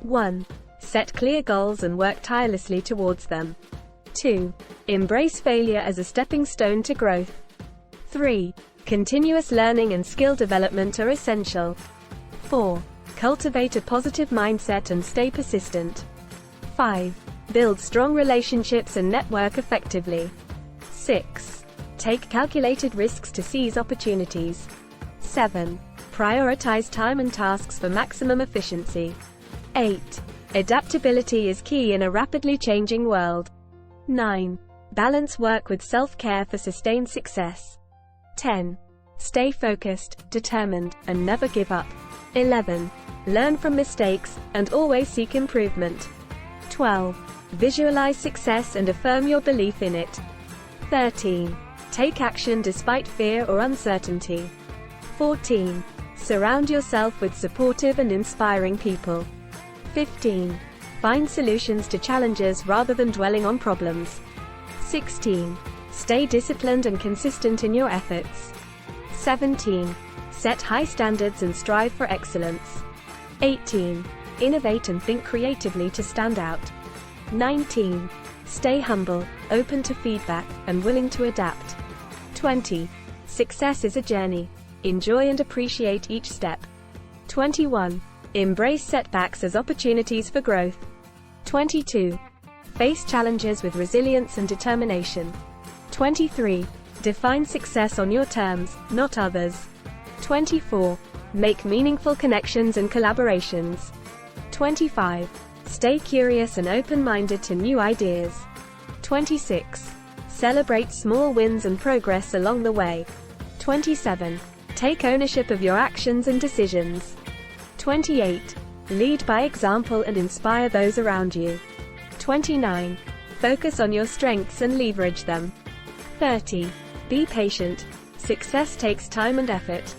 1. Set clear goals and work tirelessly towards them. 2. Embrace failure as a stepping stone to growth. 3. Continuous learning and skill development are essential. 4. Cultivate a positive mindset and stay persistent. 5. Build strong relationships and network effectively. 6. Take calculated risks to seize opportunities. 7. Prioritize time and tasks for maximum efficiency. 8. Adaptability is key in a rapidly changing world. 9. Balance work with self-care for sustained success. 10. Stay focused, determined, and never give up. 11. Learn from mistakes, and always seek improvement. 12. Visualize success and affirm your belief in it. 13. Take action despite fear or uncertainty. 14. Surround yourself with supportive and inspiring people. 15. Find solutions to challenges rather than dwelling on problems. 16. Stay disciplined and consistent in your efforts. 17. Set high standards and strive for excellence. 18. Innovate and think creatively to stand out. 19. Stay humble, open to feedback, and willing to adapt. 20. Success is a journey. Enjoy and appreciate each step. 21. Embrace setbacks as opportunities for growth. 22. Face challenges with resilience and determination. 23. Define success on your terms, not others. 24. Make meaningful connections and collaborations. 25. Stay curious and open-minded to new ideas. 26. Celebrate small wins and progress along the way. 27. Take ownership of your actions and decisions. 28. Lead by example and inspire those around you. 29. Focus on your strengths and leverage them. 30. Be patient. Success takes time and effort.